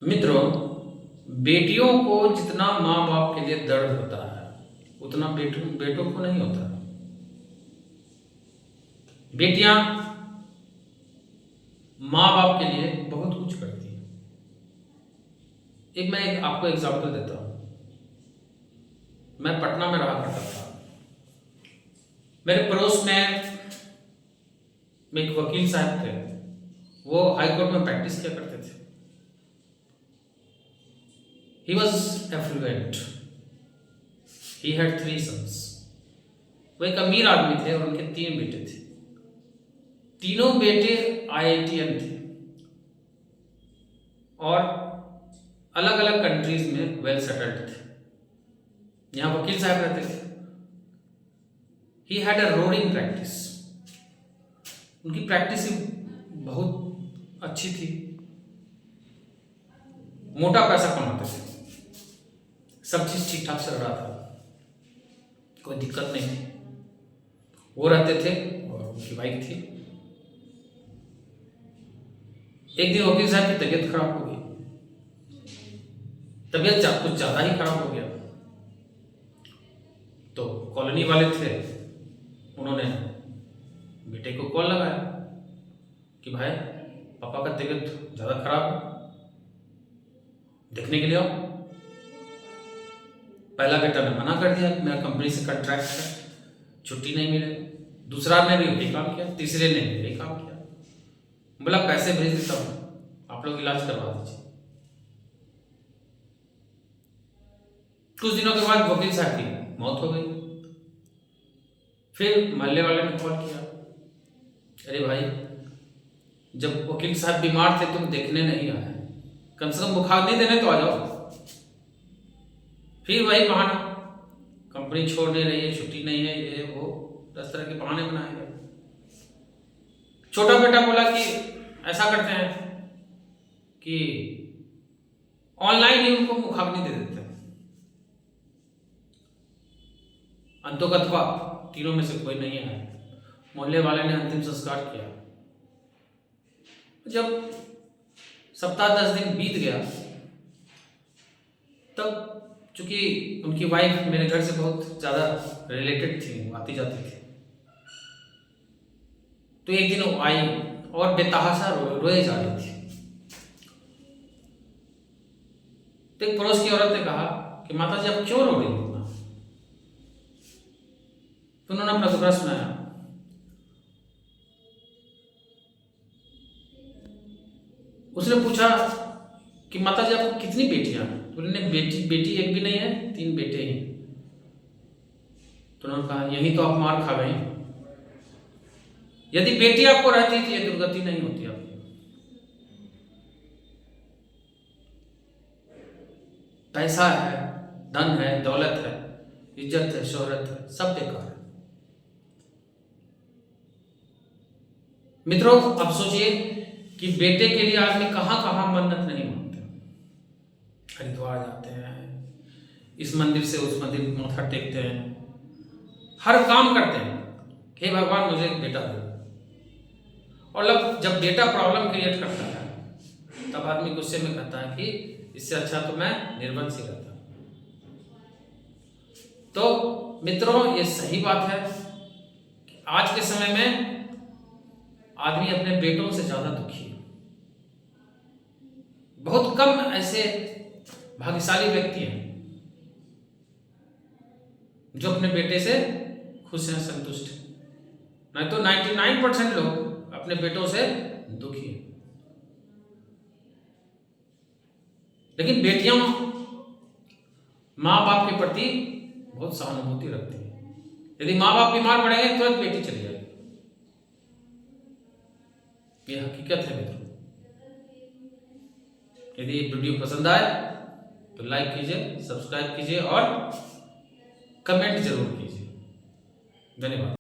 मित्रों, बेटियों को जितना माँ बाप के लिए दर्द होता है उतना बेटों बेटों को नहीं होता। बेटियां माँ बाप के लिए बहुत कुछ करती हैं। मैं आपको एग्जांपल देता हूँ। मैं पटना में रहा करता था। मेरे पड़ोस में एक वकील साहब थे। वो हाई कोर्ट में प्रैक्टिस किया करते थे। He was affluent. He had 3 sons. वो एक अमीर आदमी थे और उनके 3 बेटे थे। तीनों बेटे IITian थे और अलग अलग कंट्रीज में वेल सेटल्ड थे। यहाँ वकील साहब रहते थे। He had a roaring practice. उनकी प्रैक्टिस बहुत अच्छी थी। मोटा पैसा कमाते थे। सब चीज ठीक ठाक चल रहा था, कोई दिक्कत नहीं थी। वो रहते थे और उनकी वाइफ थी। एक दिन वकील साहब की तबीयत खराब हो गई। तबीयत कुछ ज्यादा ही खराब हो गया। तो कॉलोनी वाले थे, उन्होंने बेटे को कॉल लगाया कि भाई पापा का तबीयत ज्यादा खराब है, देखने के लिए आओ। पहला बेटा ने मना कर दिया कि मेरा कंपनी से कॉन्ट्रैक्ट है, छुट्टी नहीं मिलेगी। दूसरा ने भी वही काम किया, तीसरे ने भी वही काम किया। बोला पैसे भेज देता हूँ, आप लोग इलाज करवा दीजिए। कुछ दिनों के बाद वकील साहब की मौत हो गई। फिर मोहल्ले वाले ने कॉल किया, अरे भाई जब वकील साहब बीमार थे तुम देखने नहीं आए, कम से कम बुखार नहीं देने तो आ जाओ। फिर वही बहाना, कंपनी छोड़ नहीं रही है, छुट्टी नहीं है, ये वो 10 तरह के बहाने बनाए गए। छोटा बेटा बोला कि ऐसा करते हैं कि ऑनलाइन ही उनको मुखाग्नि दे देते हैं। अंतोगत्वा तीनों में से कोई नहीं आया। मोहल्ले वाले ने अंतिम संस्कार किया। जब सप्ताह 10 दिन बीत गया, तब चूंकि उनकी वाइफ मेरे घर से बहुत ज्यादा रिलेटेड थी, आती जाती थी, तो एक दिन वो आई और बेतहाशा रोए जा रही थी। तो एक पड़ोस की औरत ने कहा कि माता जी आप क्यों रो रही हो? तो उन्होंने अपना दुखड़ा सुनाया। उसने पूछा कि माता जी आपको कितनी बेटियां हैं? तो उन्होंने बेटी एक भी नहीं है, 3 बेटे हैं। तो उन्होंने कहा यही तो आप मार खा गए। यदि बेटी आपको रहती थी ये दुर्गति नहीं होती आपकी। पैसा है, धन है, दौलत है, इज्जत है, शोहरत है, सब बेकार है। मित्रों अब सोचिए कि बेटे के लिए आदमी कहां कहां मन्नत नहीं मांगते। हरिद्वार जाते हैं, इस मंदिर से उस मंदिर माथा टेकते हैं, हर काम करते हैं कि भगवान मुझे एक बेटा दे। और जब बेटा प्रॉब्लम क्रिएट करता है तब आदमी गुस्से में कहता है कि इससे अच्छा तो मैं निर्वंश ही रहता। तो मित्रों ये सही बात है कि आज के समय में आदमी अपने बेटों से ज्यादा दुखी है। बहुत कम ऐसे भाग्यशाली व्यक्ति हैं जो अपने बेटे से खुश हैं, संतुष्ट हैं। नहीं तो 99% लोग अपने बेटों से दुखी हैं। लेकिन बेटियां माँ बाप के प्रति बहुत सहानुभूति रखती हैं। यदि माँ बाप बीमार पड़ेंगे तुरंत बेटी चली जाएगी। ये हकीकत है मित्रों। यदि ये वीडियो पसंद आए तो लाइक कीजिए, सब्सक्राइब कीजिए और कमेंट जरूर कीजिए। धन्यवाद।